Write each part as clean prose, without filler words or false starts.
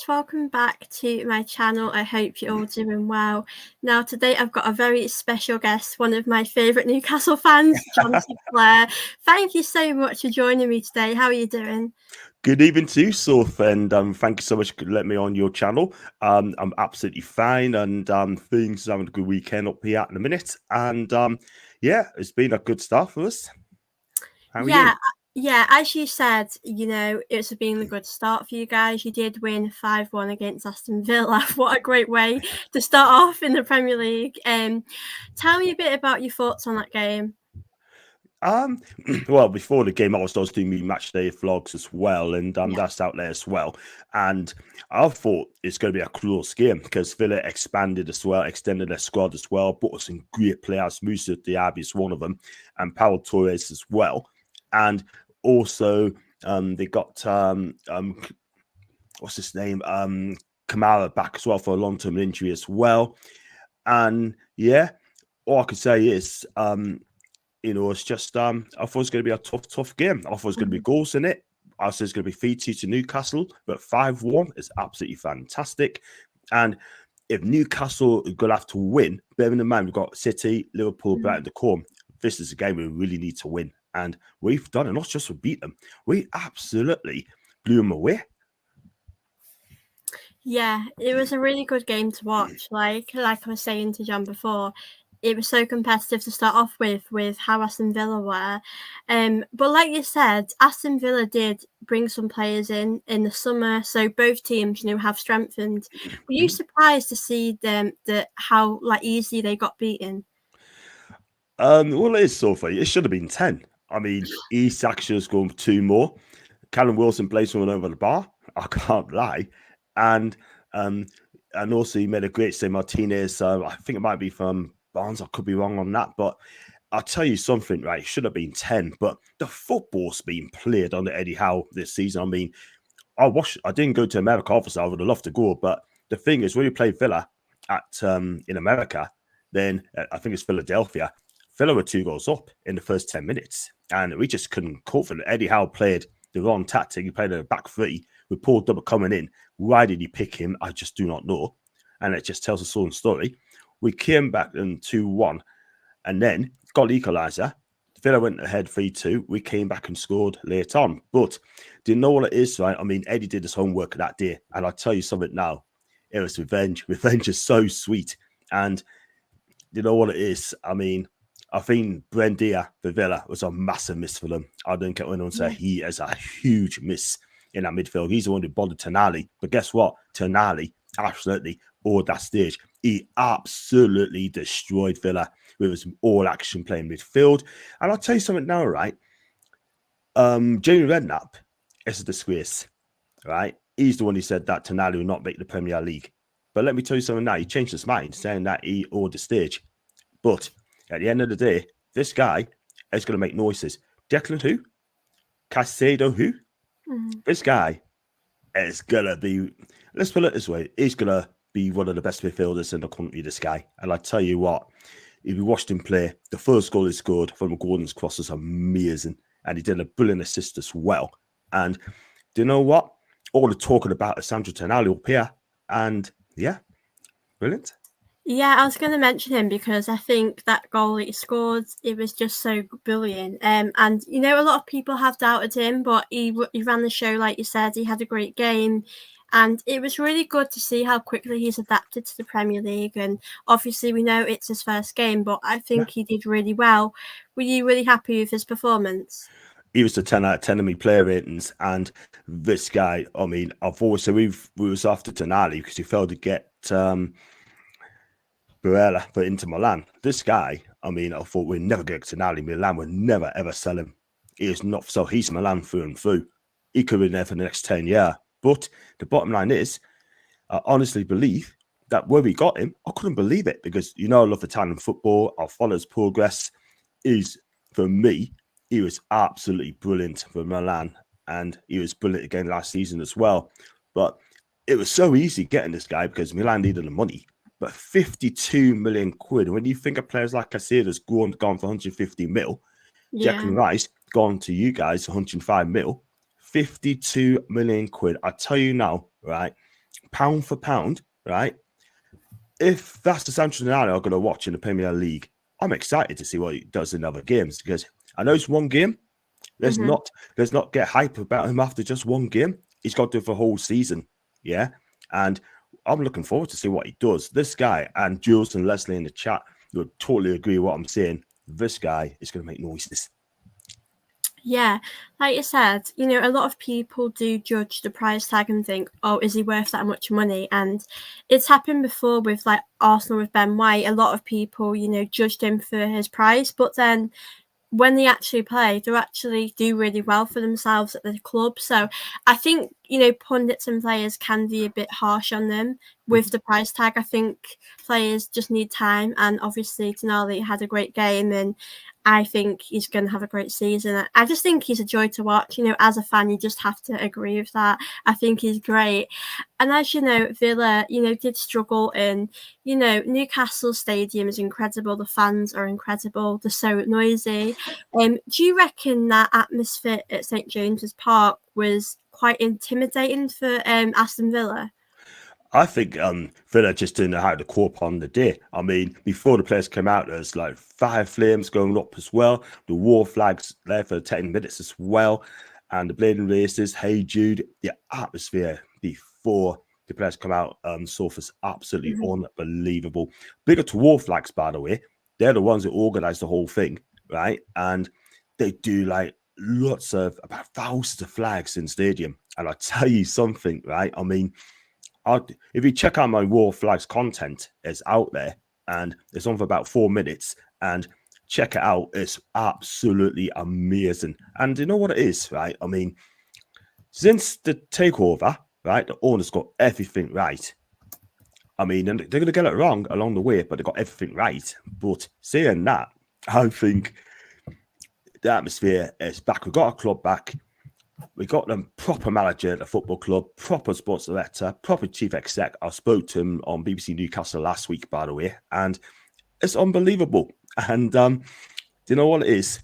Welcome back to my channel. I hope you're all doing well. Now, today I've got a very special guest, one of my favourite Newcastle fans, John Sinclair. Thank you so much for joining me today. How are you doing? Good evening to you, Soph, and thank you so much for letting me on your channel. I'm absolutely fine, and things having a good weekend up here in a minute. And yeah, it's been a good start for us. How are you? Yeah, as you said, it's been a good start for you guys. You did win 5-1 against Aston Villa. What a great way to start off in the Premier League. Tell me a bit about your thoughts on that game. Well, before the game, I was doing me match day vlogs as well, and that's out there as well. And I thought it's going to be a close game because Villa expanded as well, extended their squad as well, brought some great players. Musa Diaby is one of them, and Pau Torres as well. And also, they got what's his name, Kamara back as well for a long-term injury as well. And yeah, all I could say is, it's just I thought it was going to be a tough game. I thought it was going to be goals in it. I said it's going to be 3-2 to Newcastle, but 5-1 is absolutely fantastic. And if Newcastle are going to have to win, bearing in mind we've got City, Liverpool, Brighton, the core. This is a game we really need to win, and we've done it. Not just to beat them, we absolutely blew them away. Yeah, it was a really good game to watch. Like I was saying to John before, it was so competitive to start off with how Aston Villa were. But like you said, Aston Villa did bring some players in the summer, so both teams, have strengthened. Were you surprised to see them how easily they got beaten? Well, it is so funny. It should have been 10. I mean, Isak should have gone 2 more. Callum Wilson plays someone over the bar. I can't lie. And also he made a great save, Martinez. I think it might be from Barnes. I could be wrong on that, but I'll tell you something, right? It should have been 10, but the football's been played under Eddie Howe this season. I mean, I didn't go to America, obviously. I would have loved to go, but the thing is, when you play Villa at in America, then I think it's Philadelphia. Villa were 2 goals up in the first 10 minutes, and we just couldn't cope for it. Eddie Howe played the wrong tactic. He played a back three with Paul Dubber coming in. Why did he pick him? I just do not know. And it just tells a own story. We came back in 2-1 and then got the equaliser. Villa went ahead 3-2. We came back and scored later on. But do you know what it is, right? I mean, Eddie did his homework that day. And I'll tell you something now. It was revenge. Revenge is so sweet. And you know what it is? I mean, I think Buendia for Villa was a massive miss for them. I don't get anyone say he is a huge miss in that midfield. He's the one who bothered Tonali. But guess what? Tonali absolutely over that stage. He absolutely destroyed Villa with his all-action playing midfield. And I'll tell you something now, right? Jamie Redknapp is a disgrace, right? He's the one who said that Tonali will not make the Premier League. But let me tell you something now. He changed his mind, saying that he owed the stage. But at the end of the day, this guy is going to make noises. Declan who? Caicedo who? This guy is going to be, let's put it this way, he's going to be one of the best midfielders in the country, this guy. And I tell you what, if you watched him play, the first goal he scored from Gordon's cross was amazing. And he did a brilliant assist as well. And do you know what? All the talking about is Sandro Tonali up here. And yeah, brilliant. Yeah, I was going to mention him because I think that goal that he scored, it was just so brilliant. And, a lot of people have doubted him, but he ran the show, like you said. He had a great game. And it was really good to see how quickly he's adapted to the Premier League. And obviously, we know it's his first game, but I think he did really well. Were you really happy with his performance? He was a 10 out of 10 of me player ratings. And this guy, I mean, I've always said we was after Tonali because he failed to get Barella for Inter Milan. This guy, I mean, I thought we'd never get Tonali. Milan would never, ever sell him. He is not so. He's Milan through and through. He could be there for the next 10 years. But the bottom line is, I honestly believe that where we got him, I couldn't believe it because, I love Italian football. I follow his progress. For me, he was absolutely brilliant for Milan. And he was brilliant again last season as well. But it was so easy getting this guy because Milan needed the money. But 52 million quid, when you think of players like Caicedo's gone for 150 mil, Declan Rice gone to you guys 105 mil, 52 million quid. I tell you now, right? pound for pound, right? If that's the Sancho Ronaldo I'm going to watch in the Premier League, I'm excited to see what he does in other games because I know it's one game. Mm-hmm. Let's not get hype about him after just one game. He's got to do it for a whole season, yeah. And I'm looking forward to see what he does. This guy and Jules and Leslie in the chat would totally agree with what I'm saying. This guy is going to make noises. Yeah, like you said, a lot of people do judge the price tag and think, oh, is he worth that much money? And it's happened before with like Arsenal with Ben White. A lot of people, judged him for his price, but then when they actually play, they actually do really well for themselves at the club. So I think, pundits and players can be a bit harsh on them with the price tag. I think players just need time. And obviously, Tonali had a great game and I think he's going to have a great season. I just think he's a joy to watch. As a fan, you just have to agree with that. I think he's great. And as you know, Villa, did struggle in, Newcastle Stadium is incredible. The fans are incredible. They're so noisy. Do you reckon that atmosphere at St James's Park was quite intimidating for Aston Villa? I think Villa just didn't know how to cope on the day. I mean, before the players came out, there's like fire flames going up as well. The war flags there for 10 minutes as well. And the blading races, Hey Jude, the atmosphere before the players come out surface absolutely unbelievable. Bigger to war flags, by the way. They're the ones that organize the whole thing, right? And they do like lots of about thousands of flags in stadium. And I tell you something, right? I mean, if you check out my War Flags content, it's out there and it's on for about 4 minutes. And check it out. It's absolutely amazing. And you know what it is, right? I mean, since the takeover, right, the owners got everything right. I mean, and they're going to get it wrong along the way, but they got everything right. But saying that, I think the atmosphere is back. We've got our club back. We got them proper manager at the football club, proper sports director, proper chief exec. I spoke to him on BBC Newcastle last week, by the way, and it's unbelievable. And do you know what it is?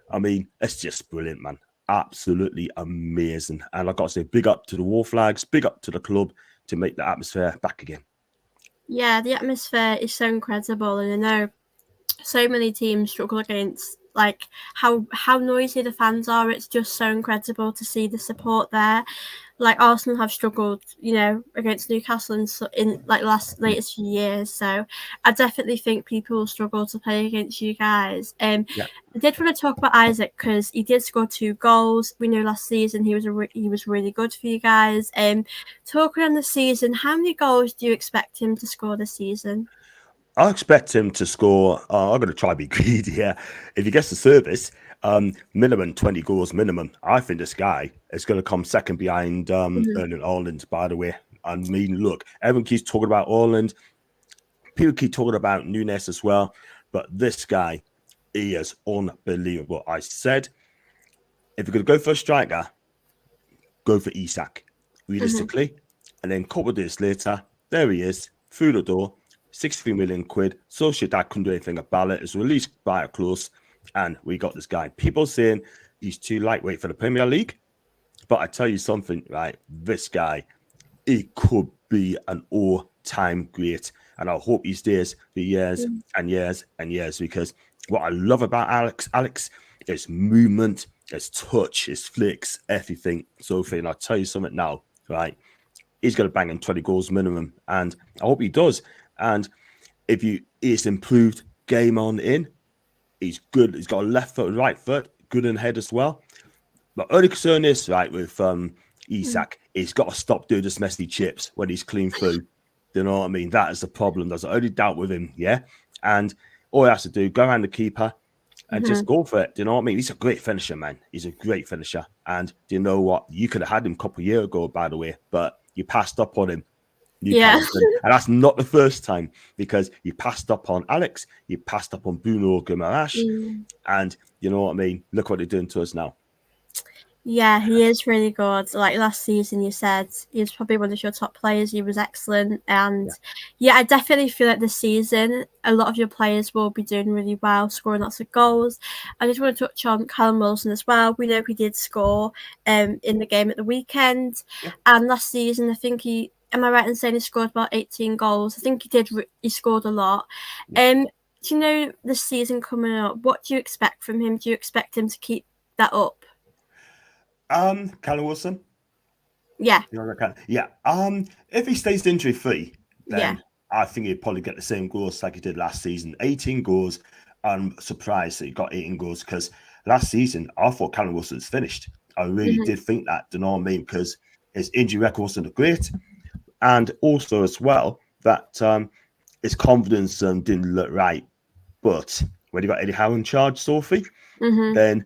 I mean, it's just brilliant, man. Absolutely amazing. And I got to say, big up to the War Flags, big up to the club to make the atmosphere back again. Yeah, the atmosphere is so incredible, and I know so many teams struggle against like how noisy the fans are. It's just so incredible to see the support there. Like Arsenal have struggled, against Newcastle in like latest few years. So I definitely think people will struggle to play against you guys. I did want to talk about Isaac because he did score 2 goals. We know last season he was really good for you guys. Talking on the season, how many goals do you expect him to score this season? I expect him to score. I'm going to try to be greedy here. If he gets the service, minimum 20 goals minimum. I think this guy is going to come second behind Erling Haaland, by the way. I mean, look, everyone keeps talking about Haaland. People keep talking about Nunes as well. But this guy, he is unbelievable. I said, if you're going to go for a striker, go for Isak, realistically. And then a couple of days later, there he is, through the door. 63 million quid. Sociedad couldn't do anything about it. It's released by a clause, and we got this guy. People saying he's too lightweight for the Premier League, but I tell you something, right? This guy, he could be an all-time great, and I hope he stays for years and years and years. Because what I love about Alex, is movement, his touch, his flicks, everything. So, I'll tell you something now, right? He's going to bang in 20 goals minimum, and I hope he does. And if he's improved game on in, he's good. He's got a left foot and right foot, good in head as well. But only concern is, right, with Isak, he's got to stop doing this messy chips when he's clean through. You know what I mean? That is the problem. That's the only doubt with him, yeah? And all he has to do, go around the keeper and just go for it. Do you know what I mean? He's a great finisher, man. He's a great finisher. And do you know what? You could have had him a couple of years ago, by the way, but you passed up on him. And that's not the first time, because you passed up on Alex, you passed up on Bruno Guimaraes, and you know what I mean? Look what they're doing to us now. Yeah, he is really good. Like last season, you said he was probably one of your top players. He was excellent. And I definitely feel like this season, a lot of your players will be doing really well, scoring lots of goals. I just want to touch on Callum Wilson as well. We know he did score in the game at the weekend. And last season, I think he am I right in saying he scored about 18 goals? I think he did. He scored a lot. Yeah. Do you know the season coming up? What do you expect from him? Do you expect him to keep that up? Callum Wilson. Yeah. You know, yeah. If he stays injury free, Yeah. then I think he'd probably get the same goals like he did last season. 18 goals. I'm surprised that he got 18 goals because last season I thought Callum Wilson's finished. I really Mm-hmm. did think that. Do you know what I mean? Because his injury record wasn't great, and also as well that his confidence didn't look right. But when he got Eddie Howe in charge, Sophie, Mm-hmm. then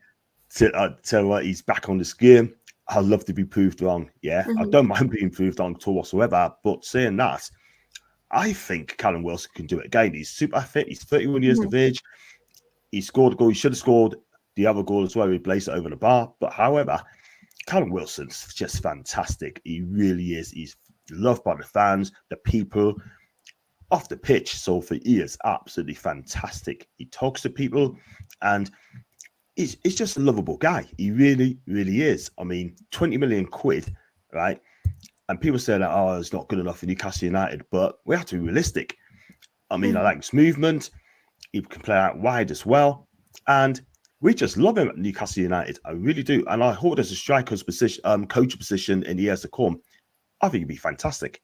tell what he's back on this game. I'd love to be proved wrong. Yeah, I Mm-hmm. don't mind being proved wrong at all whatsoever. But saying that, I think Callum Wilson can do it again. He's super fit. He's 31 years Mm-hmm. of age. He scored a goal. He should have scored the other goal as well. He placed it over the bar. But however, Callum Wilson's just fantastic. He really is. He's loved by the fans, the people. Off the pitch, Sophie, he is absolutely fantastic. He talks to people and he's just a lovable guy. He really, really is. I mean, 20 million quid, right? And people say that, oh, it's not good enough for Newcastle United, but we have to be realistic. I mean, I like his movement. He can play out wide as well. And we just love him at Newcastle United. I really do. And I hope there's a striker's position, coach position in the years to come. I think it'd be fantastic.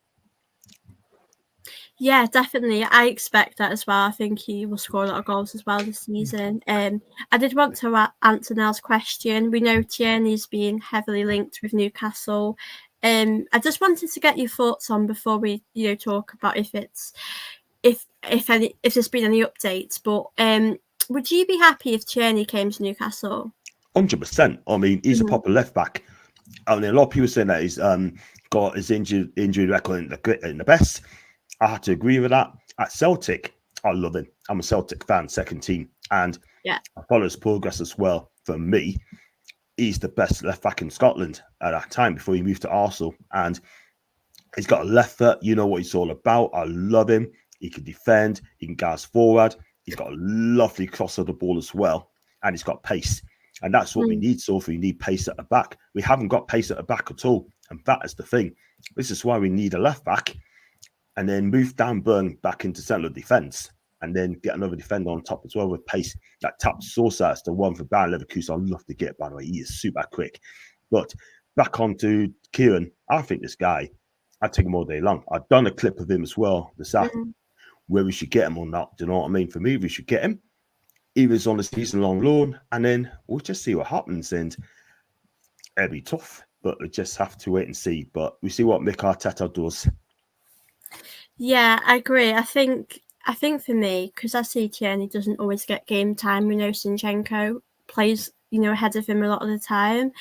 Yeah, definitely. I expect that as well. I think he will score a lot of goals as well this season. I did want to answer Nell's question. We know Tierney's been heavily linked with Newcastle. I just wanted to get your thoughts on before we, talk about if there's been any updates. But would you be happy if Tierney came to Newcastle? 100%. I mean, he's a Mm-hmm. proper left back. I mean, a lot of people saying that he's got his injury record in the best. I had to agree with that. At Celtic, I love him. I'm a Celtic fan, second team. And Yeah. I follow his progress as well. For me, he's the best left back in Scotland at that time before he moved to Arsenal. And he's got a left foot. You know what he's all about. I love him. He can defend. He can gas forward. He's got a lovely cross of the ball as well. And he's got pace. And that's what we need. So if we need pace at the back, we haven't got pace at the back at all. And that is the thing. This is why we need a left back. And then move Dan Burn back into central defence and then get another defender on top as well with pace. That tap Sosa is the one for Bayer Leverkusen. I'd love to get, by the way. He is super quick. But back onto Kieran, I think this guy, I'd take him all day long. I've done a clip of him as well this afternoon, where we should get him or not. Do you know what I mean? For me, we should get him. He was on a season-long loan, and then we'll just see what happens. And it'll be tough, but we just have to wait and see. But we see what Mick Arteta does. Yeah, I agree. I think for me, because I see Tierney doesn't always get game time. We know Zinchenko plays, ahead of him a lot of the time.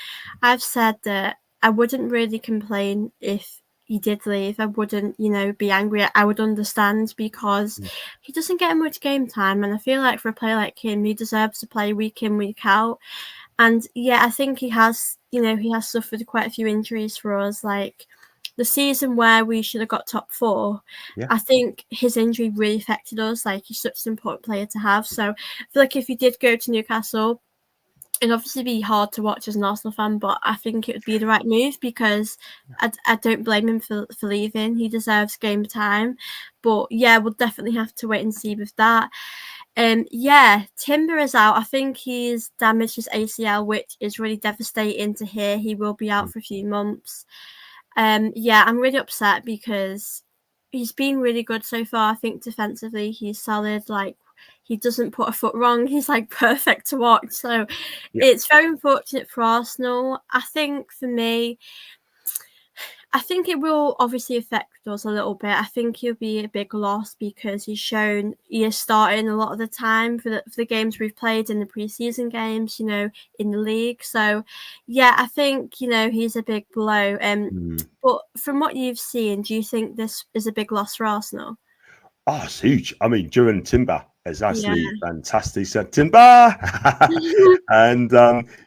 I've said that I wouldn't really complain if he did leave. I wouldn't, be angry. I would understand because he doesn't get much game time, and I feel like for a player like him, he deserves to play week in, week out. And yeah, I think he has suffered quite a few injuries for us, like the season where we should have got top 4, I think his injury really affected us. Like, he's such an important player to have. So I feel like if he did go to Newcastle, it'd obviously be hard to watch as an Arsenal fan, but I think it would be the right move because I don't blame him for leaving. He deserves game time. But yeah, we'll definitely have to wait and see with that. Timber is out. I think he's damaged his ACL, which is really devastating to hear. He will be out for a few months. I'm really upset because he's been really good so far. I think defensively he's solid. Like, he doesn't put a foot wrong. He's like perfect to watch. So it's very unfortunate for Arsenal. I think for me, I think it will obviously affect us a little bit. I think he'll be a big loss because he is starting a lot of the time for the games we've played in the preseason games, in the league. So, yeah, I think, he's a big blow. But from what you've seen, do you think this is a big loss for Arsenal? Oh, it's huge. I mean, during Timber is actually Yeah. fantastic. Said Timber, and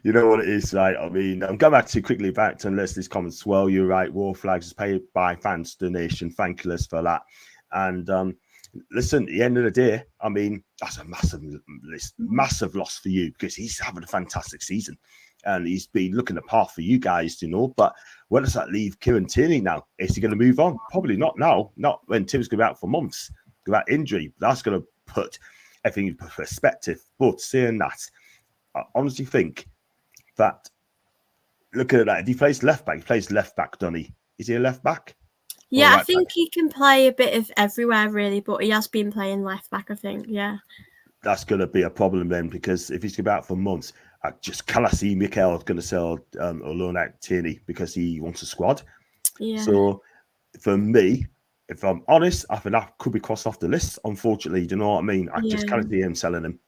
you know what it is, right? I mean, I'm going back to Leslie's comments as well. You're right. War Flags is paid by fans donation. Thank you, Les, for that. And listen, at the end of the day, I mean, that's a massive loss for you because he's having a fantastic season, and he's been looking apart for you guys, But where does that leave Kieran Tierney now? Is he going to move on? Probably not now. Not when Tim's going to be out for months, about injury. That's going to put everything in perspective. But saying that, I honestly think that, looking at that, if he plays left back, doesn't he? Is he a left back? Yeah, I think he can play a bit of everywhere, really, but he has been playing left back, I think, yeah. That's going to be a problem then, because if he's going to be out for months, I just cannot see Mikel going to sell or loan out Tierney because he wants a squad. Yeah. So for me, if I'm honest, I think that could be crossed off the list, unfortunately. Do you know what I mean? I just can't see him selling him.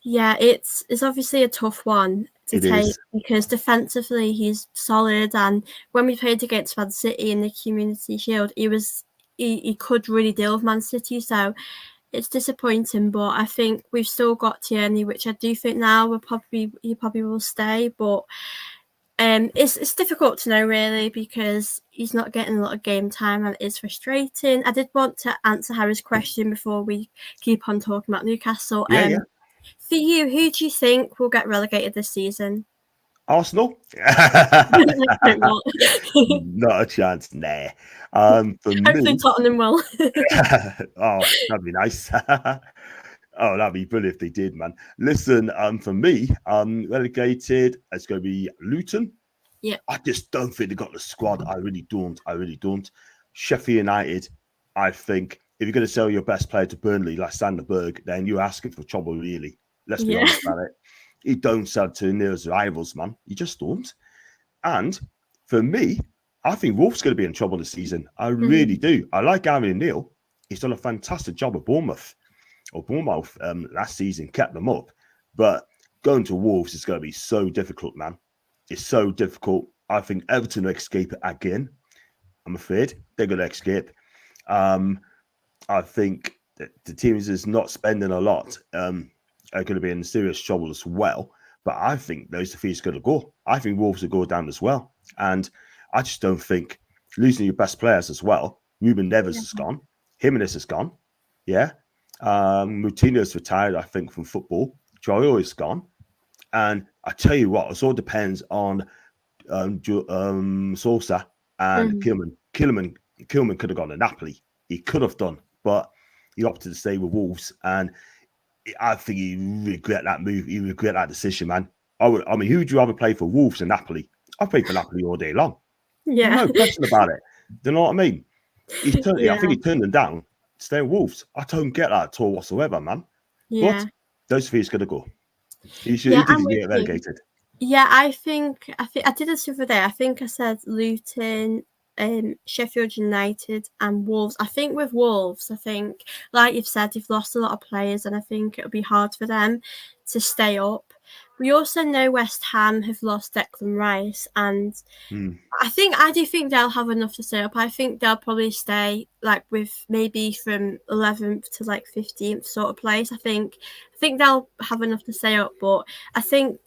Yeah, it's obviously a tough one to take because defensively he's solid, and when we played against Man City in the Community Shield, he could really deal with Man City, so it's disappointing. But I think we've still got Tierney, which I do think now he probably will stay, but it's difficult to know really because he's not getting a lot of game time and it is frustrating. I did want to answer Harry's question before we keep on talking about Newcastle. For you, who do you think will get relegated this season? Arsenal? Not a chance, nah. For Hopefully me, Tottenham will. Oh, that'd be nice. Oh, that'd be brilliant if they did, man. Listen, for me, relegated, it's going to be Luton. Yeah. I just don't think they got the squad. I really don't. Sheffield United, I think if you're going to sell your best player to Burnley like Sander Berg, then you're asking for trouble, really. Let's be honest about it. You don't sell to nearest rivals, man. You just don't. And for me, I think Wolves going to be in trouble this season. I really do. I like Gary Neal. He's done a fantastic job at Bournemouth last season, kept them up. But going to Wolves is going to be so difficult, man. It's so difficult. I think Everton will escape it again. I'm afraid they're going to escape. I think that the teams is not spending a lot are going to be in serious trouble as well. But I think those defeats are going to go. I think Wolves will go down as well. And I just don't think losing your best players as well. Ruben Neves is gone. Jimenez is gone. Yeah. Moutinho's retired, I think, from football. Traore is gone. And I tell you what, it all depends on Sosa and Kilman. Kilman could have gone to Napoli. He could have done, but he opted to stay with Wolves. And I think he regret that move. He regret that decision, man. Who would you rather play for, Wolves or Napoli? I'd play for Napoli all day long. Yeah. No question about it. Do you know what I mean? I think he turned them down to stay with Wolves. I don't get that at all whatsoever, man. Yeah. But those three is going to go. He did get relegated. Yeah, I think I did this the other day. I think I said Luton, Sheffield United and Wolves. I think with Wolves, like you've said, they've lost a lot of players and I think it'll be hard for them to stay up. We also know West Ham have lost Declan Rice, and I do think they'll have enough to stay up. I think they'll probably stay like with maybe from 11th to like 15th sort of place. I think they'll have enough to stay up, but I think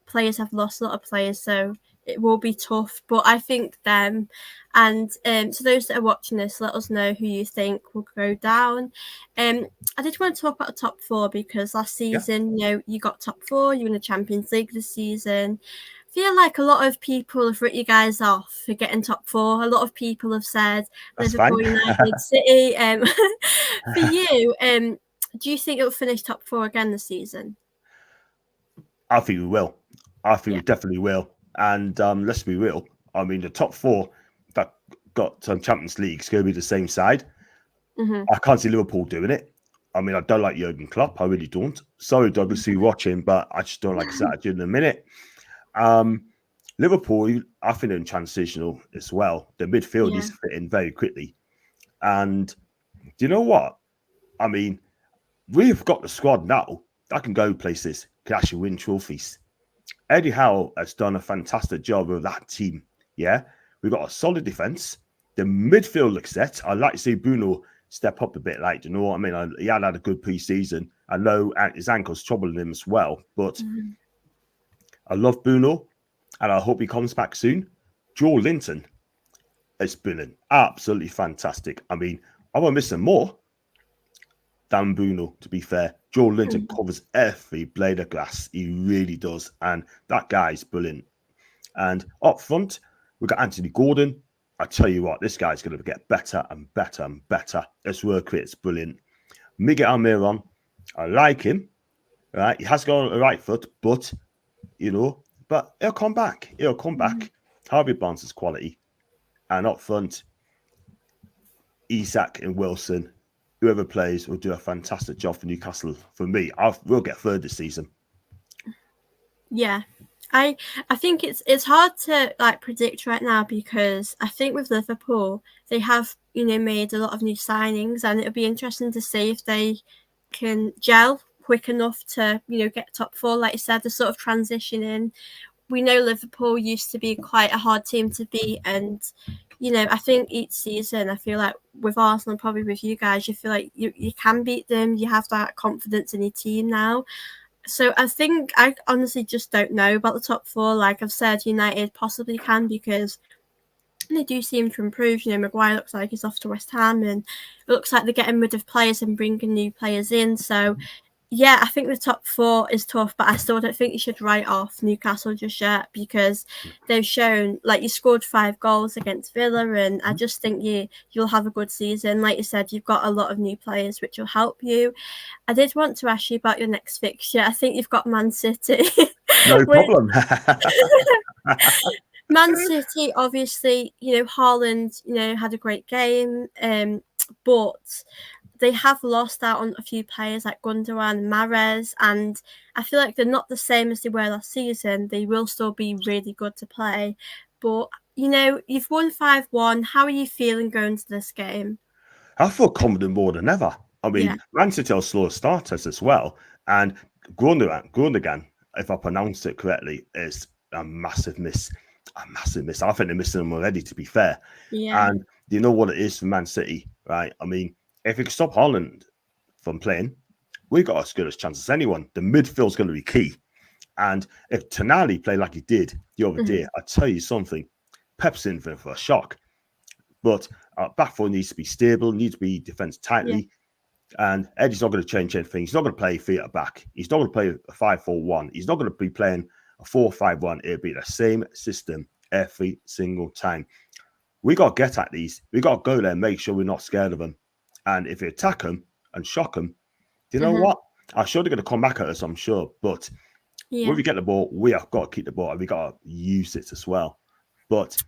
players have lost a lot of players, so it will be tough. But I think them, and to those that are watching this, let us know who you think will go down. I did want to talk about the top four because last season, you got top four, you won the Champions League this season. I feel like a lot of people have written you guys off for getting top four. A lot of people have said Liverpool, United, City. For you, do you think it'll finish top four again this season? I think we will. I think we definitely will. And let's be real. I mean, the top four that got Champions League is going to be the same side. I can't see Liverpool doing it. I mean, I don't like Jurgen Klopp. I really don't. Sorry, Douglas, who's watching, but I just don't like his attitude in a minute. Liverpool, I think they're in transitional as well. The midfield needs to fit in very quickly. And do you know what? I mean, we've got the squad now that can go places, can actually win trophies. Eddie Howe has done a fantastic job with that team. Yeah, we've got a solid defense. The midfield looks set. I'd like to see Bruno step up a bit. Like, do you know what I mean? He had a good pre-season. I know his ankle's troubling him as well, but I love Bruno, and I hope he comes back soon. Joe Linton has been absolutely fantastic. I mean, I won't miss him more than Bruno, to be fair. Joe Linton covers every blade of grass. He really does. And that guy's brilliant. And up front, we've got Anthony Gordon. I tell you what, this guy's going to get better and better and better. His work rate's brilliant. Miguel Almiron, I like him. Right, he has got a right foot, but but he'll come back. He'll come back. Harvey Barnes is quality, and up front, Isak and Wilson, whoever plays, will do a fantastic job for Newcastle. For me, we'll get third this season. Yeah, I think it's hard to like predict right now because I think with Liverpool they have made a lot of new signings, and it'll be interesting to see if they can gel quick enough to get top four. Like you said, the sort of transition in. We know Liverpool used to be quite a hard team to beat, and I think each season I feel like with Arsenal, probably with you guys, you feel like you can beat them. You have that confidence in your team now. So I think I honestly just don't know about the top four. Like I've said, United possibly can because they do seem to improve. Maguire looks like he's off to West Ham, and it looks like they're getting rid of players and bringing new players in. So yeah, I think the top four is tough, but I still don't think you should write off Newcastle just yet because they've shown, like, you scored 5 goals against Villa, and I just think you'll have a good season. Like you said, you've got a lot of new players which will help you. I did want to ask you about your next fixture. I think you've got Man City. No problem. Man City, obviously, Haaland, had a great game, but they have lost out on a few players like Gundogan and Mahrez, and I feel like they're not the same as they were last season. They will still be really good to play, but you've won 5-1. How are you feeling going to this game? I feel confident more than ever. I mean, Yeah. Man City are slow starters as well, and Gundogan, if I pronounced it correctly, is a massive miss. A massive miss. I think they're missing them already, to be fair. Yeah. And you know what it is for Man City, right? I mean, if we can stop Haaland from playing, we've got as good a chance as anyone. The midfield's going to be key. And if Tonali played like he did the other day, I tell you something, Pep's in for a shock. But back four needs to be stable, needs to be defence tightly. Yeah. And Eddie's not going to change anything. He's not going to play theatre back. He's not going to play a 5-4-1. He's not going to be playing a 4-5-1. It'll be the same system every single time. We got to get at these. We got to go there and make sure we're not scared of them. And if we attack them and shock them, you know what? I'm sure they're going to come back at us, I'm sure. But when we get the ball, we have got to keep the ball and we got to use it as well. But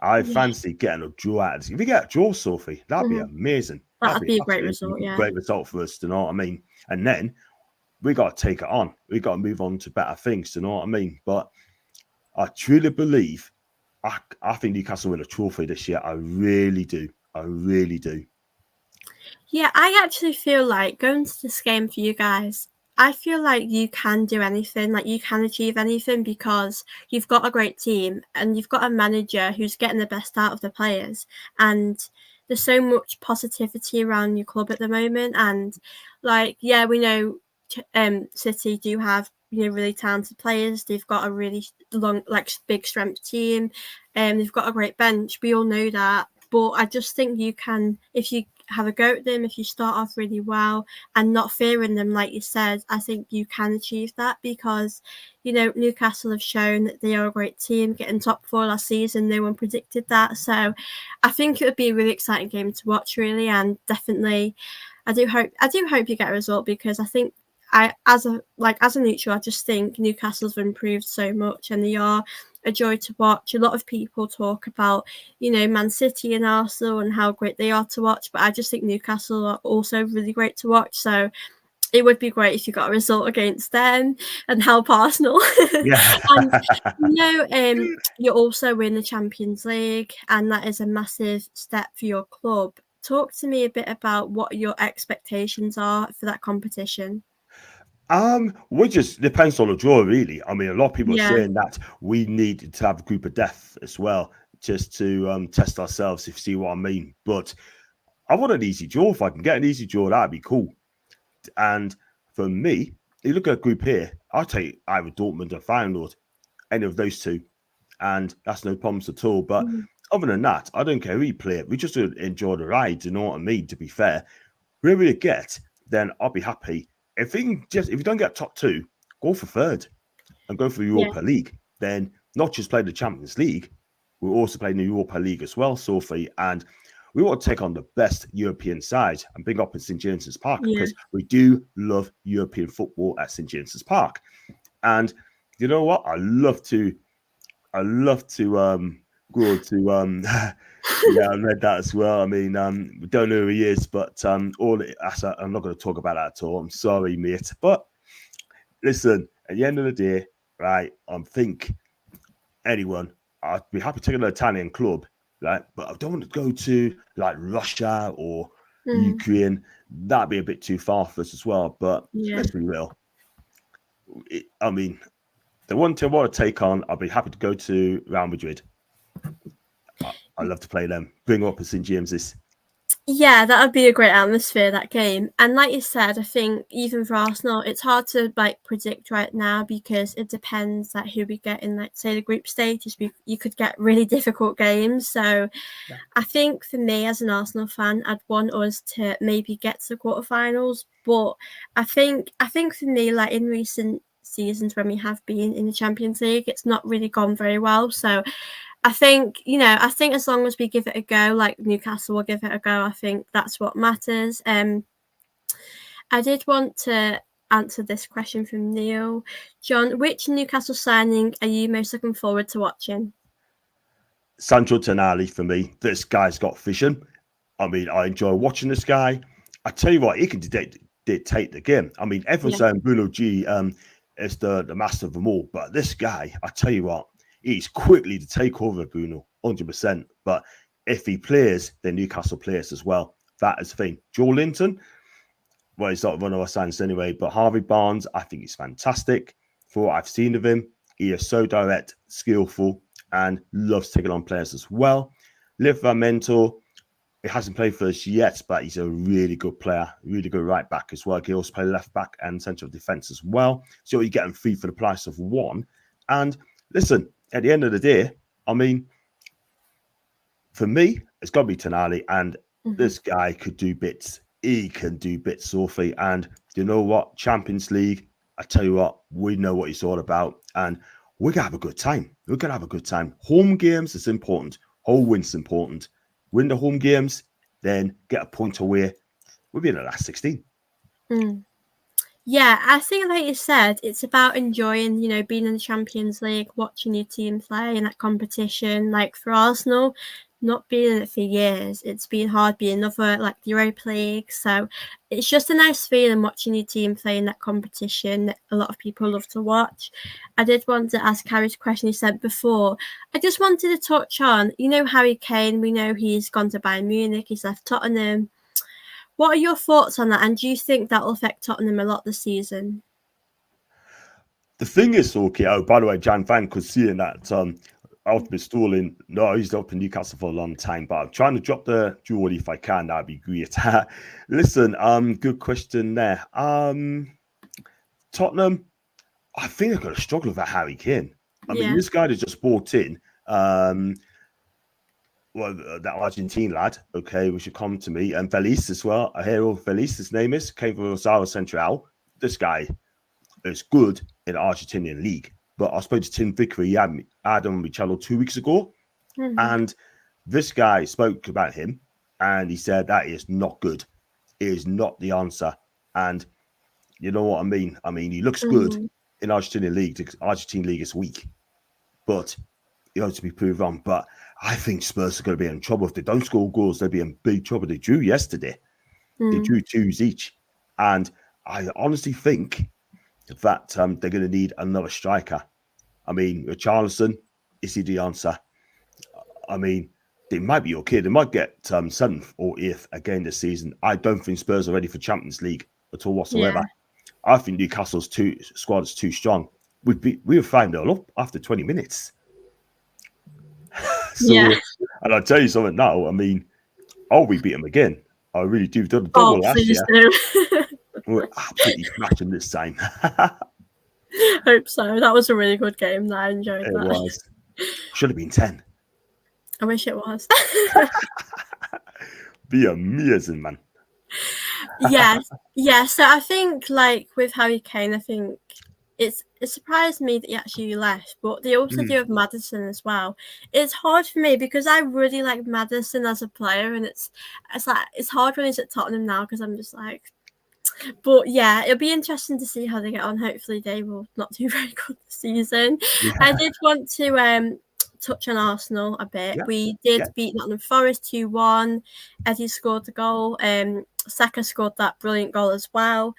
I fancy getting a draw out of this. If we get a draw, Sophie, that'd be amazing. That'd be a great result, yeah. Great result for us, you know what I mean? And then we got to take it on. We got to move on to better things, you know what I mean? But I truly believe I think Newcastle win a trophy this year. I really do. I really do. Yeah, I actually feel like going to this game for you guys, I feel like you can do anything, like you can achieve anything because you've got a great team and you've got a manager who's getting the best out of the players. And there's so much positivity around your club at the moment. And like, yeah, we know City do have really talented players. They've got a really long, like big strength team, and they've got a great bench. We all know that. But I just think you can, if you have a go at them, if you start off really well and not fearing them, like you said, I think you can achieve that because, Newcastle have shown that they are a great team, getting top 4 last season. No one predicted that. So I think it would be a really exciting game to watch, really. And definitely, I do hope you get a result because I think as a neutral, I just think Newcastle's improved so much and they are a joy to watch. A lot of people talk about, Man City and Arsenal and how great they are to watch, but I just think Newcastle are also really great to watch. So it would be great if you got a result against them and help Arsenal. Yeah. And you also win the Champions League, and that is a massive step for your club. Talk to me a bit about what your expectations are for that competition. Which just depends on the draw, really. I mean, a lot of people are saying that we need to have a group of death as well, just to test ourselves, if you see what I mean. But I want an easy draw. If I can get an easy draw, that'd be cool. And for me, you look at a group here, I'll take either Dortmund or Feyenoord, any of those two, and that's no problems at all. But other than that, I don't care who you play it. We just enjoy the ride, you know what I mean? To be fair, whoever you get, then I'll be happy. If you don't get top 2, go for third and go for Europa League. Then not just play the Champions League, we also play the Europa League as well, Sophie. And we want to take on the best European side and bring up at St James's Park Yeah. because we do love European football at St James's Park. And you know what? I love to go to yeah, I read that as well. I mean, we don't know who he is, but I'm not going to talk about that at all. I'm sorry, mate. But listen, at the end of the day, right, I think anyone, I'd be happy to take an Italian club, right? But I don't want to go to like Russia or Ukraine. That'd be a bit too far for us as well. But let's be real. I mean, the one team I want to take on, I'll be happy to go to Real Madrid. I love to play them. Bring up at St James's. Yeah, that would be a great atmosphere, that game. And like you said, I think even for Arsenal, it's hard to like predict right now because it depends like who we get in, like say the group stages. You could get really difficult games. So Yeah. I think for me as an Arsenal fan, I'd want us to maybe get to the quarterfinals. But I think for me, like in recent seasons when we have been in the Champions League, it's not really gone very well. So I think, as long as we give it a go, like Newcastle will give it a go, I think that's what matters. I did want to answer this question from Neil. John, which Newcastle signing are you most looking forward to watching? Sandro Tonali for me. This guy's got vision. I mean, I enjoy watching this guy. I tell you what, he can dictate the game. I mean, everyone's saying Bruno G is the master of them all, but this guy, I tell you what, he's quickly to take over Bruno, 100%. But if he plays, then Newcastle plays as well. That is the thing. Joe Linton, well, he's not one of our signs anyway, but Harvey Barnes, I think he's fantastic. For what I've seen of him, he is so direct, skillful, and loves taking on players as well. Livramento, he hasn't played for us yet, but he's a really good player, really good right back as well. He also play left back and centre of defence as well. So you get him free for the price of one. And listen, at the end of the day, I mean, for me, it's got to be Tonali, and this guy could do bits. He can do bits, Sophie. And you know what? Champions League, I tell you what, we know what he's all about. And we're going to have a good time. We're going to have a good time. Home games is important. Whole win's important. Win the home games, then get a point away. We'll be in the last 16. Yeah, I think like you said, it's about enjoying, being in the Champions League, watching your team play in that competition. Like for Arsenal, not being in it for years, it's been hard being other like the Europa League. So it's just a nice feeling watching your team play in that competition that a lot of people love to watch. I did want to ask Harry's question he said before. I just wanted to touch on, Harry Kane, we know he's gone to Bayern Munich, he's left Tottenham. What are your thoughts on that? And do you think that will affect Tottenham a lot this season? The thing is, okay, oh, by the way, Jan Van could see that I've been stalling. No, he's up in Newcastle for a long time, but I'm trying to drop the jewel if I can. That'd be great. Listen, good question there. Tottenham, I think they're going to struggle with that Harry Kane. I mean, this guy that just bought in, that Argentine lad, okay, which should come to me, and Felice as well. I hear Felice, his name is, came from Rosario Central. This guy is good in the Argentinian league. But I spoke to Tim Vickery, Adam Michello 2 weeks ago, and this guy spoke about him, and he said that is not good. It is not the answer. And you know what I mean? I mean, he looks good in Argentinian league. The Argentine league is weak, but he has to be proved wrong. But I think Spurs are going to be in trouble. If they don't score goals, they'll be in big trouble. They drew yesterday. They drew 2s each. And I honestly think that they're going to need another striker. I mean, Richarlison, is he the answer? I mean, they might be okay. They might get 7th or 8th again this season. I don't think Spurs are ready for Champions League at all whatsoever. I think Newcastle's squad is too strong. We were 5-0 up after 20 minutes. And I'll tell you something now. I mean, we beat them again. I really do. We've done a double last year. We're absolutely smashing this time. Hope so. That was a really good game. I enjoyed that. It was. Should have been 10. I wish it was. Be amazing, man. Yeah. So I think, like with Harry Kane, I think it surprised me that he actually left, but they also do have Maddison as well. It's hard for me because I really like Maddison as a player, and it's like it's hard when he's at Tottenham now because I'm just like, but yeah, it'll be interesting to see how they get on. Hopefully, they will not do very good this season. Yeah. I did want to touch on Arsenal a bit. Yeah. We did Yeah. beat Nottingham Forest 2-1. Eddie scored the goal. Saka scored that brilliant goal as well.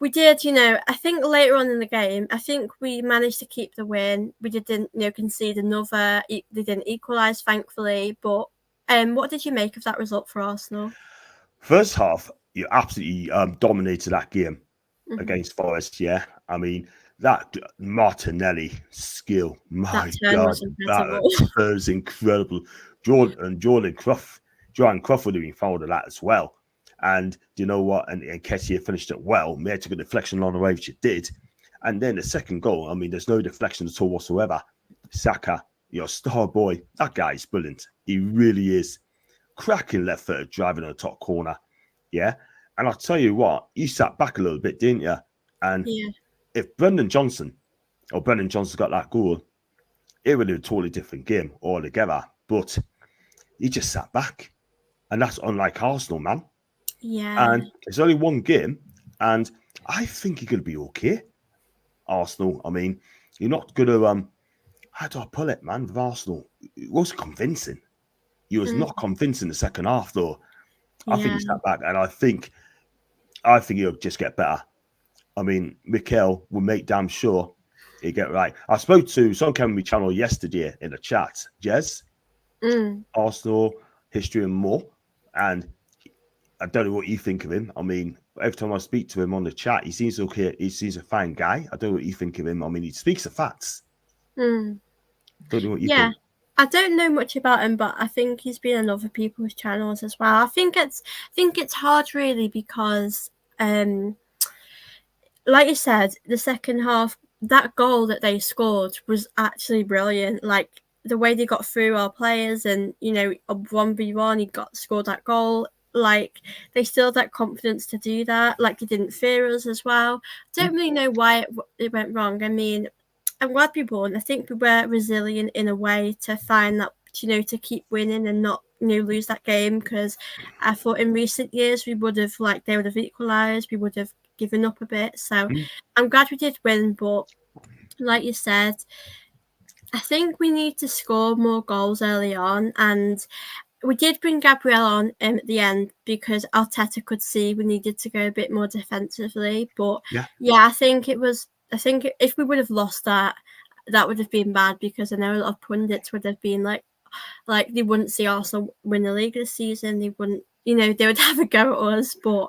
We did, I think later on in the game, I think we managed to keep the win. We didn't, concede another. They didn't equalise, thankfully. But what did you make of that result for Arsenal? First half, you absolutely dominated that game against Forest. Yeah, I mean that Martinelli skill. My That turn God, was incredible. that was incredible. Jordan Croft would have been fouled of that as well. And do you know what? And Kessie finished it well. Made a good deflection on the way, which it did. And then the second goal, I mean, there's no deflection at all whatsoever. Saka, your star boy, that guy is brilliant. He really is. Cracking left footed driving on the top corner. Yeah. And I'll tell you what, you sat back a little bit, didn't you? And Yeah. if Brendan Johnson got that goal, it would have been a totally different game altogether. But he just sat back. And that's unlike Arsenal, man. Yeah. And it's only one game. And I think you're going to be okay. Arsenal, I mean, you're not going to, how do I pull it, man, with Arsenal? It wasn't convincing. He was not convincing the second half, though. I think he sat back, and I think he'll just get better. I mean, Mikel will make damn sure he'll get right. I spoke to someone came on my channel yesterday in the chat, Jez, Arsenal, history and more, and I don't know what you think of him. I mean, every time I speak to him on the chat, he seems okay. He seems a fine guy. I don't know what you think of him. I mean, he speaks the facts. Don't know what you think. I don't know much about him, but I think he's been on other people's channels as well. I think it's hard really because, like you said, the second half, that goal that they scored was actually brilliant. Like the way they got through our players, and 1v1, he scored that goal. Like they still had that confidence to do that. Like they didn't fear us as well. Don't really know why it went wrong. I mean, I'm glad we won. I think we were resilient in a way to find that, to keep winning and not, lose that game. Because I thought in recent years they would have equalised. We would have given up a bit. So I'm glad we did win. But like you said, I think we need to score more goals early on. And we did bring Gabriel on at the end because Arteta could see we needed to go a bit more defensively. But I think if we would have lost that would have been bad, because I know a lot of pundits would have been like they wouldn't see Arsenal win the league this season. They wouldn't, they would have a go at us. But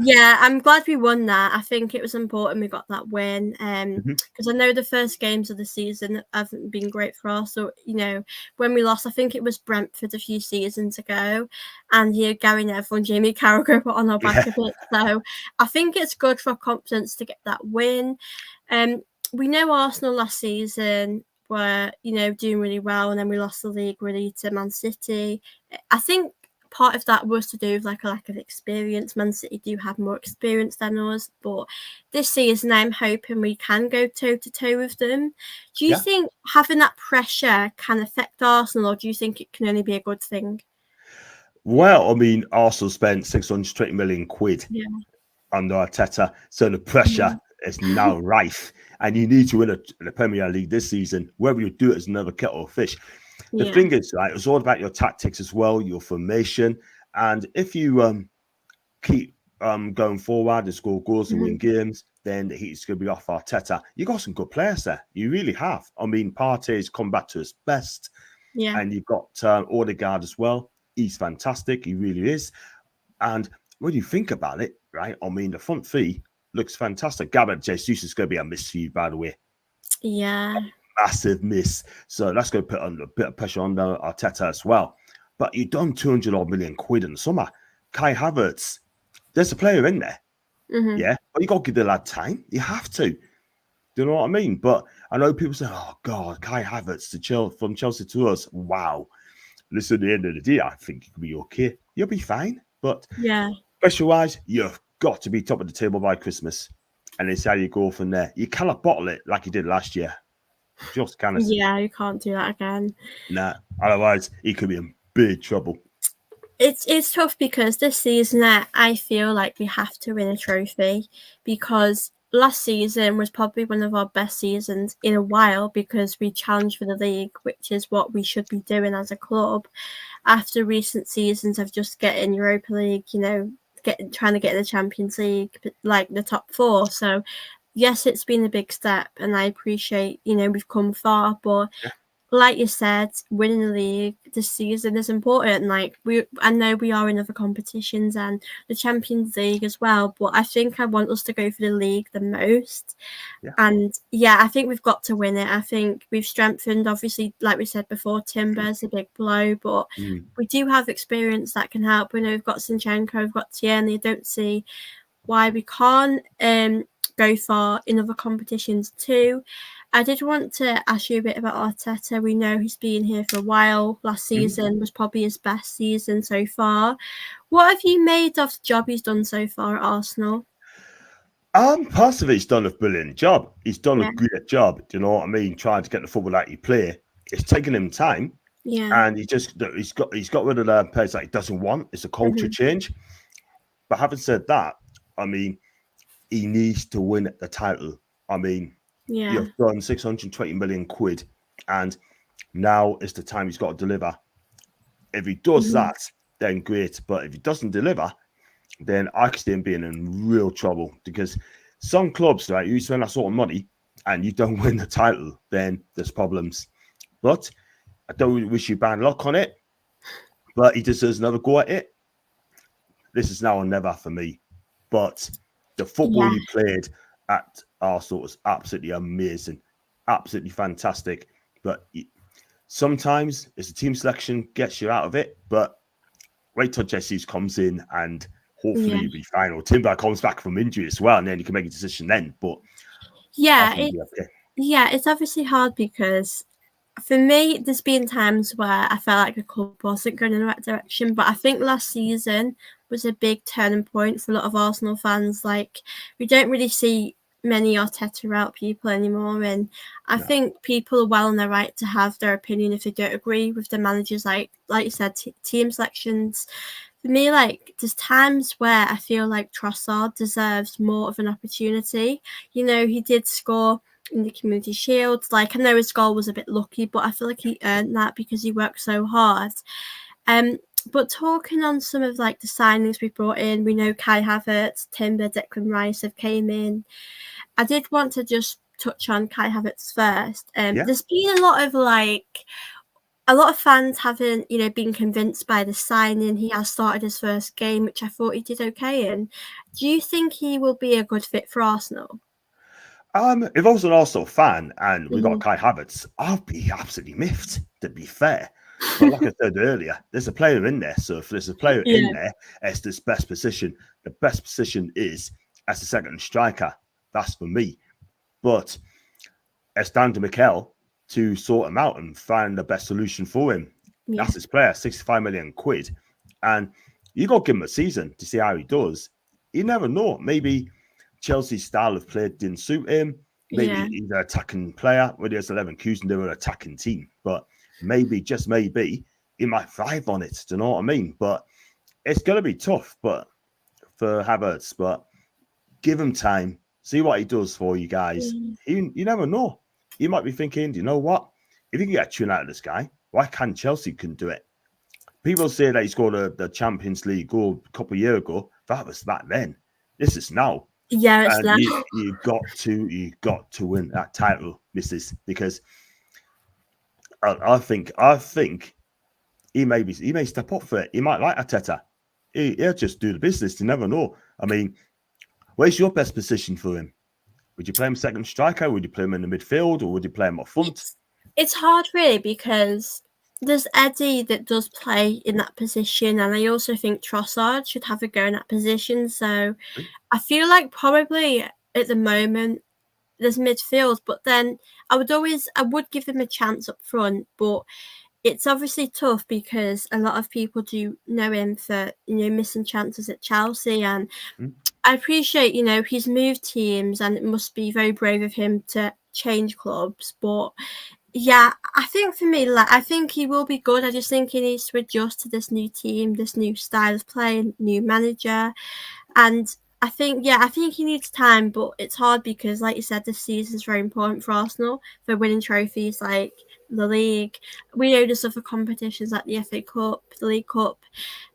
yeah, I'm glad we won that. I think it was important we got that win, because I know the first games of the season haven't been great for us. So, when we lost, I think it was Brentford a few seasons ago, and Gary Neville and Jamie Carragher were on our back a bit. So I think it's good for confidence to get that win. We know Arsenal last season were, doing really well, and then we lost the league really to Man City. I think part of that was to do with a lack of experience. Man City do have more experience than us, but this season I'm hoping we can go toe to toe with them. Do you think having that pressure can affect Arsenal, or do you think it can only be a good thing? Well, I mean, Arsenal spent 620 million quid under Arteta, so the pressure is now rife, and you need to win the Premier League this season. Whether you do it as another kettle of fish. The thing is, right, it's all about your tactics as well, your formation, and if you keep going forward and score goals and win games, then the heat's going to be off Arteta. You got some good players there. You really have. I mean, Partey's come back to his best, and you've got Odegaard as well. He's fantastic. He really is. And when you think about it, right, I mean, the front three looks fantastic. Gabriel Jesus is going to be a miss for you, by the way. Yeah. Massive miss. So that's going to put a bit of pressure on Arteta as well. But you've done 200 odd million quid in the summer. Kai Havertz, there's a player in there. Yeah. But you got to give the lad time. You have to. Do you know what I mean? But I know people say, oh, God, Kai Havertz from Chelsea to us. Wow. Listen, at the end of the day, I think you'll be okay. You'll be fine. But pressure-wise, you've got to be top of the table by Christmas. and it's how you go from there. You cannot bottle it like you did last year. Just cannot. Yeah, you can't do that again. Nah, otherwise he could be in big trouble. It's tough because this season I feel like we have to win a trophy, because last season was probably one of our best seasons in a while because we challenged for the league, which is what we should be doing as a club. After recent seasons of just getting Europa League, trying to get in the Champions League, like the top four. So yes, it's been a big step, and I appreciate we've come far, but Yeah, like you said, winning the league this season is important. I know we are in other competitions and the Champions League as well, but I think I want us to go for the league the most. yeah. And yeah, I think we've got to win it. I think we've strengthened, obviously, like we said before, Timber's a big blow, but Mm. we do have experience that can help. We know we've got Sinchenko, we've got Tierney. I don't see why we can't go far in other competitions too. I did want to ask you a bit about Arteta. We know he's been here for a while. Last Mm. season was probably his best season so far. What have you made of the job he's done so far at Arsenal? Personally, he's done a brilliant job. He's done a Yeah, great job. Do you know what I mean? Trying to get the football that he play. It's taken him time, yeah, and he's got rid of the players that he doesn't want. It's a culture hmm, change. But having said that, I mean, he needs to win the title. I mean, yeah, you've done 620 million quid, and now is the time he's got to deliver. If he does hmm, that, then great. But if he doesn't deliver, then I could see him being in real trouble, because some clubs, right, you spend that sort of money and you don't win the title, then there's problems. But I don't wish you bad luck on it, but he deserves another go at it. This is now or never for me. But the football yeah, he played at Arsenal was absolutely amazing, absolutely fantastic. But sometimes it's a team selection gets you out of it. But wait till Jesus comes in and hopefully yeah. you'll be fine. Or Timber comes back from injury as well, and then you can make a decision then. But I Yeah, think you'll be okay. it's obviously hard because for me, there's been times where I felt like the club wasn't going in the right direction, but I think last season was a big turning point for a lot of Arsenal fans. Like, we don't really see many Arteta out people anymore, and I No. think people are well in their right to have their opinion if they don't agree with the managers. Like you said, team selections. For me, like, there's times where I feel like Trossard deserves more of an opportunity. He did score in the Community Shield. Like, I know his goal was a bit lucky, but I feel like he earned that because he worked so hard. Um, but talking on some of like the signings we brought in, we know Kai Havertz, Timber, Declan Rice have came in. I did want to just touch on Kai Havertz first. Yeah. There's been a lot of fans haven't, been convinced by the signing. He has started his first game, which I thought he did okay in. Do you think he will be a good fit for Arsenal? If I was an Arsenal fan and we got Mhm. Kai Havertz, I'd be absolutely miffed, to be fair. But like I said earlier, there's a player in there. So if there's a player in Yeah, there, it's this best position. The best position is as a second striker. That's for me. But it's down to Mikel to sort him out and find the best solution for him. yeah, That's his player, 65 million quid. And you got to give him a season to see how he does. You never know. Maybe Chelsea's style of play didn't suit him. yeah, Maybe he's an attacking player. When he has 11 Qs, they're an attacking team. But maybe, just maybe, he might thrive on it. Do you know what I mean? But it's going to be tough for Havertz. But give him time. See what he does for you guys. mm, You never know. You might be thinking, you know what? If you can get a tune out of this guy, why can't Chelsea can do it? People say that he scored the Champions League goal a couple of years ago. That was back then. This is now. yeah. It's And now. you got to win that title, missus, because I think he may step up for it. He might like Ateta. He'll just do the business. You never know. I mean, where's your best position for him? Would you play him second striker? Would you play him in the midfield, or would you play him up front? It's hard really because there's Eddie that does play in that position, and I also think Trossard should have a go in that position. So I feel like probably at the moment there's midfield, but then I would give him a chance up front, but it's obviously tough because a lot of people do know him for missing chances at Chelsea, and Hmm? I appreciate, he's moved teams and it must be very brave of him to change clubs. But yeah, I think for me, I think he will be good. I just think he needs to adjust to this new team, this new style of play, new manager. And I think he needs time, but it's hard because, like you said, this season is very important for Arsenal for winning trophies like the league. We know there's other competitions like the FA Cup, the League Cup,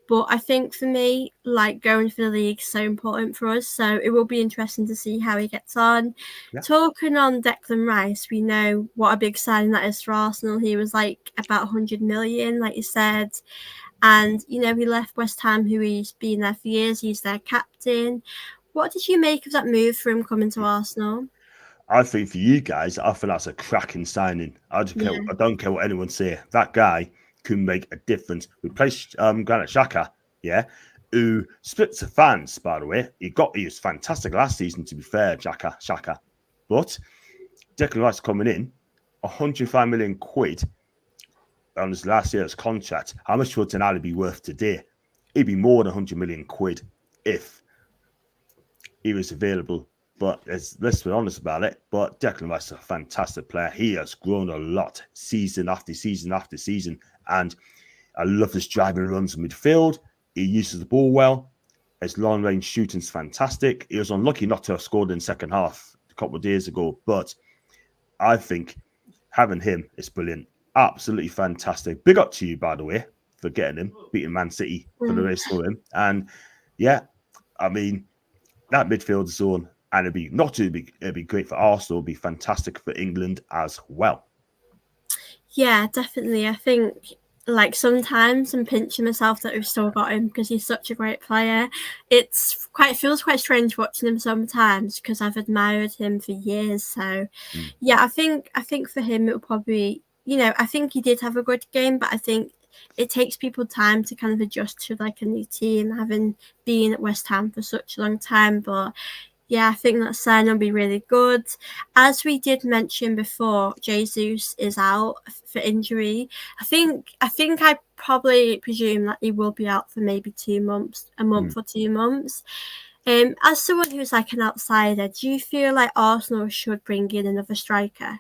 but I think for me, going for the league is so important for us. So it will be interesting to see how he gets on. Yeah. Talking on Declan Rice, we know what a big signing that is for Arsenal. He was about 100 million, like you said. And, he left West Ham, who he's been there for years. He's their captain. What did you make of that move for him coming to Arsenal? I think for you guys, I think that's a cracking signing. I Yeah. don't care what anyone say. That guy can make a difference. We placed Granit Xhaka, yeah, who splits the fans, by the way. He was fantastic last season, to be fair, Xhaka. But Declan Rice coming in, 105 million quid on his last year's contract. How much would Tonali be worth today? He'd be more than 100 million quid if he was available. But let's be honest about it. But Declan Rice is a fantastic player. He has grown a lot season after season after season. And I love his driving runs in midfield. He uses the ball well. His long range shooting's fantastic. He was unlucky not to have scored in the second half a couple of days ago. But I think having him is brilliant. Absolutely fantastic. Big up to you, by the way, for getting him, beating Man City for the race for him. And yeah, I mean, that midfield zone, and it'd be great for Arsenal, it'd be fantastic for England as well. Yeah, definitely. I think sometimes I'm pinching myself that we've still got him because he's such a great player. It feels quite strange watching him sometimes because I've admired him for years. So yeah, I think for him it will probably, I think he did have a good game, but I think it takes people time to kind of adjust to a new team, having been at West Ham for such a long time. But yeah, I think that sign will be really good. As we did mention before, Jesus is out for injury. I probably presume that he will be out for maybe 2 months, a month or 2 months. As someone who's an outsider, do you feel like Arsenal should bring in another striker?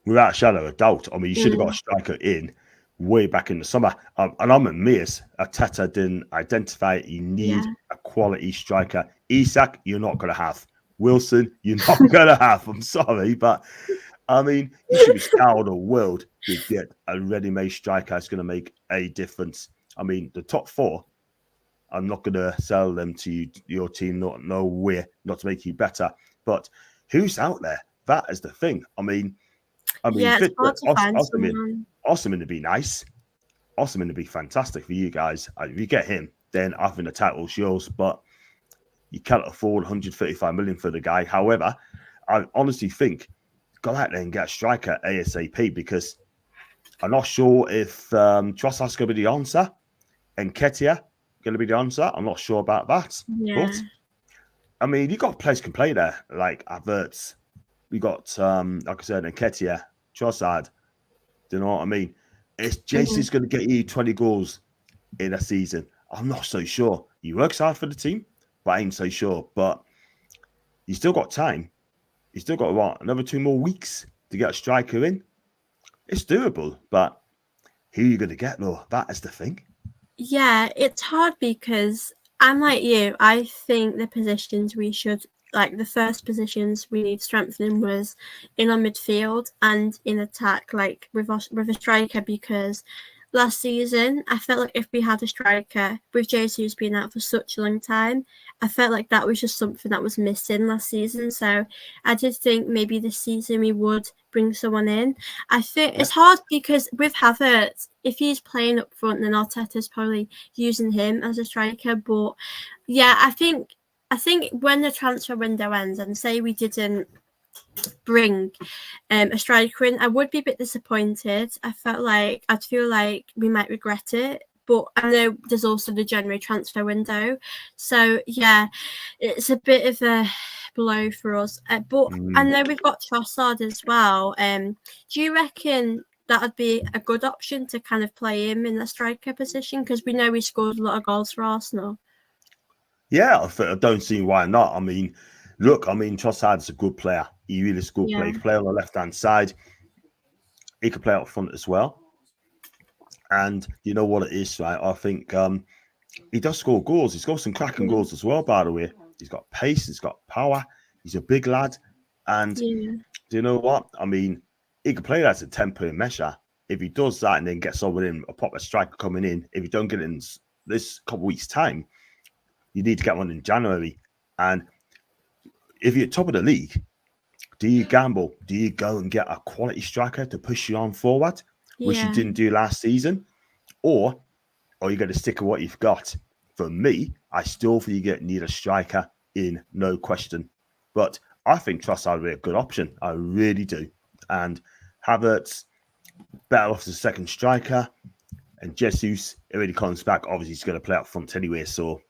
Without a shadow of a doubt. I mean, you should have got a striker in way back in the summer. And I'm amazed Arteta didn't identify you need a quality striker. Isak, you're not going to have. Wilson, you're not going to have. I'm sorry, but I mean, you should be scoured the world to get a ready-made striker that's going to make a difference. I mean, the top four, I'm not going to sell them to your team, no way, not to make you better. But who's out there? That is the thing. I mean, Yeah, it's hard to find someone. Osimhen would be nice. Osimhen would be fantastic for you guys. If you get him, then I think the title's yours. But you can't afford 135 million for the guy. However, I honestly think go out there and get a striker ASAP because I'm not sure if Trossard's going to be the answer and Ketia going to be the answer. I'm not sure about that. Yeah. But I mean, you got players can play there like Havertz. We got like I said, Nketiah, Trossard. Do you know what I mean? It's Jason's going to get you 20 goals in a season. I'm not so sure. He works hard for the team, but I ain't so sure. But you still got time. You still got another 2 more weeks to get a striker in. It's doable, but who are you going to get though? That is the thing. Yeah, it's hard because I'm like you. I think the positions we should the first positions we need strengthening was in our midfield and in attack, with a striker, because last season I felt like if we had a striker with Jesus being out for such a long time, I felt like that was just something that was missing last season. So I did think maybe this season we would bring someone in. I think it's hard because with Havertz, if he's playing up front, then Arteta's probably using him as a striker. But yeah, I think when the transfer window ends and say we didn't bring a striker in, I would be a bit disappointed. I'd feel like we might regret it. But I know there's also the January transfer window. So yeah, it's a bit of a blow for us. But I know we've got Trossard as well. Do you reckon that would be a good option to kind of play him in the striker position? Because we know he scored a lot of goals for Arsenal. Yeah, I don't see why not. I mean, look, I mean, Trossard's a good player. He really is a good player. He Yeah, can play on the left hand side. He can play up front as well. And you know what it is, right? I think he does score goals. He's got some cracking yeah, goals as well, by the way. He's got pace, he's got power, he's a big lad. And yeah, do you know what? I mean, he could play that as a temporary measure. If he does that and then gets someone in, a proper striker coming in, if you don't get it in this couple of weeks' time, you need to get one in January. And if you're top of the league, do you gamble? Do you go and get a quality striker to push you on forward, which you yeah. didn't do last season? Or are you going to stick with what you've got? For me, I still think you need a striker in, no question. But I think Trossard would be a good option. I really do. And Havertz, better off as a second striker. And Jesus, it really comes back. Obviously, he's going to play up front anyway. So,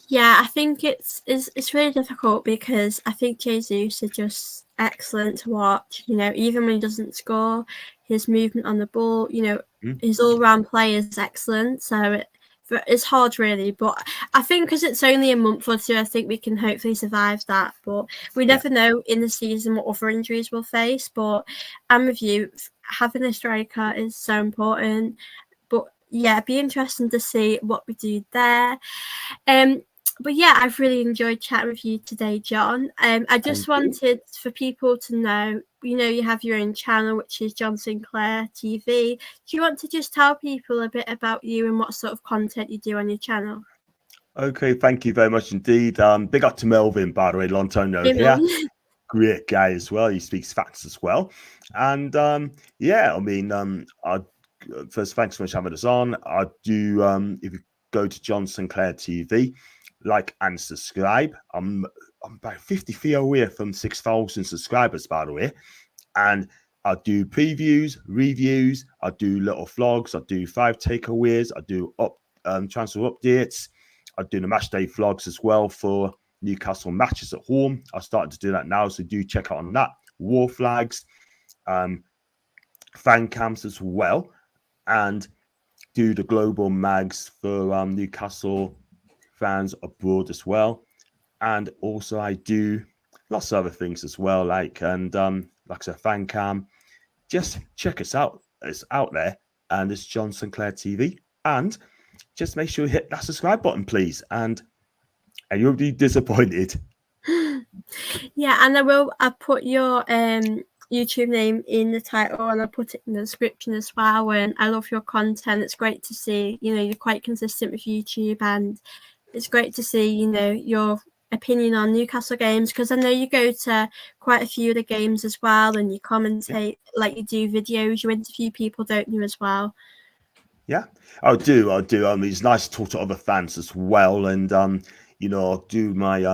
Yeah, I think it's really difficult because I think Jesus is just excellent to watch. You know, even when he doesn't score, his movement on the ball, you know, his all-round play is excellent. So it's hard, really. But I think because it's only a month or two, I think we can hopefully survive that. But we never know in the season what other injuries we'll face. But I'm with you. Having a striker is so important. But yeah, it'd be interesting to see what we do there. But yeah, I've really enjoyed chatting with you today, John. I just thank you. wanted for people to know, you know, you have your own channel, which is John Sinclair TV. Do you want to just tell people a bit about you and what sort of content you do on your channel? Okay, thank you very much indeed. Big up to Melvin, by the way, long time no Hey, here. Melvin. Great guy as well. He speaks facts as well. And yeah, I mean, I first thanks so much for having us on. I do if you go to John Sinclair TV, like and subscribe. I'm about 50 away from 6,000 subscribers, by the way. And I do previews, reviews, I do little vlogs, I do 5 takeaways, I do transfer updates, I do the match day vlogs as well for Newcastle matches at home. I started to do that now, so do check out on that. War flags, fan cams as well, and do the global mags for Newcastle fans abroad as well. And also I do lots of other things as well, like I said, fan cam. Just check us out. It's out there, and it's John Sinclair TV. And just make sure you hit that subscribe button, please. And you'll be disappointed. Yeah, and I put your YouTube name in the title and I'll put it in the description as well. And I love your content. It's great to see, you know, you're quite consistent with YouTube, and it's great to see, you know, your opinion on Newcastle games, because I know you go to quite a few of the games as well and you commentate, like you do videos, you interview people, don't you, as well? Yeah, I do. I do. I mean, it's nice to talk to other fans as well, and you know, I'll do my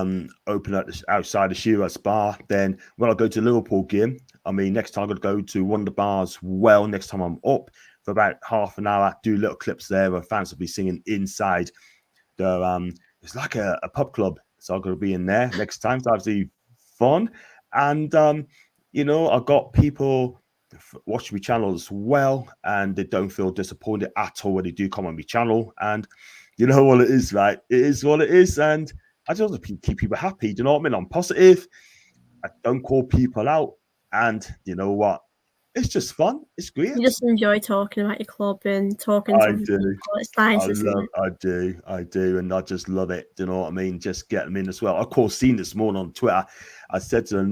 open at the outside the Shiraz bar. Then when I go to the Liverpool game, I mean, next time I'm gonna go to one of the bars. Well, next time I'm up for about half an hour, do little clips there where fans will be singing inside the it's like a pub club, so I'm gonna be in there next time. So absolutely fun, and you know, I've got people watch my channel as well, and they don't feel disappointed at all when they do come on my channel. And you know what it is, right? It is what it is, and I just want to keep people happy. Do you know what I mean? I'm positive. I don't call people out, and you know what? It's just fun. It's great. You just enjoy talking about your club and talking to I other do. people. It's nice, isn't it? I do, and I just love it. Do you know what I mean? Just get them in as well. Of course, seen this morning on Twitter, I said to them,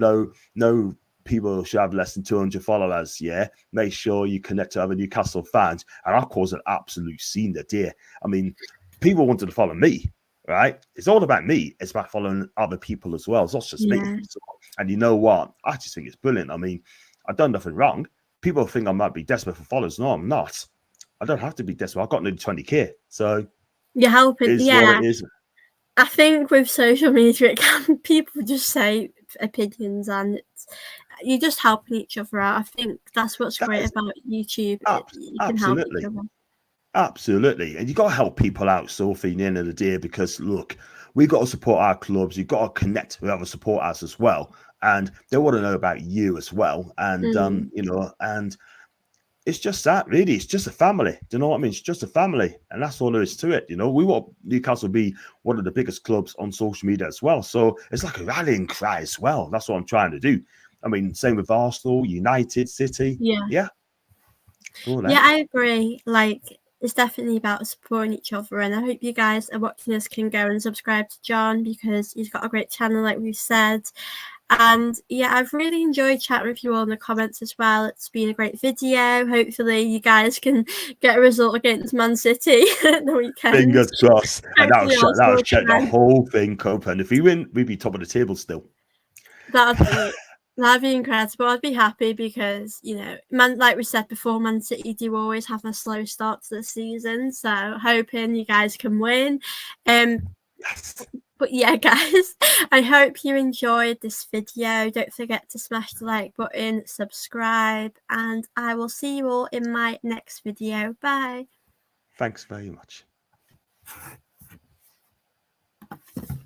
no people should have less than 200 followers. Yeah, make sure you connect to other Newcastle fans, and I caused an absolute scene that day. I mean, people wanted to follow me, right? It's all about me. It's about following other people as well. It's not just me. So, and you know what? I just think it's brilliant. I mean, I've done nothing wrong. People think I might be desperate for followers. No, I'm not. I don't have to be desperate. I've got nearly 20k. So You're helping. it's what Yeah. it is. I think with social media, people just say opinions, and you're just helping each other out. I think that's what's great about YouTube. You can help each other. Absolutely. And you got to help people out, Sophie, in the end of the day, because look, we've got to support our clubs. You've got to connect with other supporters as well. And they want to know about you as well. And, you know, and it's just that, really. It's just a family. Do you know what I mean? It's just a family, and that's all there is to it. You know, we want Newcastle to be one of the biggest clubs on social media as well. So it's like a rallying cry as well. That's what I'm trying to do. I mean, same with Arsenal, United, City. Yeah, All yeah, that. I agree. Like, it's definitely about supporting each other, and I hope you guys are watching this can go and subscribe to John because he's got a great channel, like we've said. And yeah, I've really enjoyed chatting with you all in the comments as well. It's been a great video. Hopefully you guys can get a result against Man City at the weekend. Fingers crossed. And that'll Hopefully shut the whole thing up. And if we win, we'd be top of the table still. That'd be incredible. I'd be happy because, you know, like we said before, Man City do always have a slow start to the season. So hoping you guys can win. Yes. But yeah, guys, I hope you enjoyed this video. Don't forget to smash the like button, subscribe, and I will see you all in my next video. Bye. Thanks very much.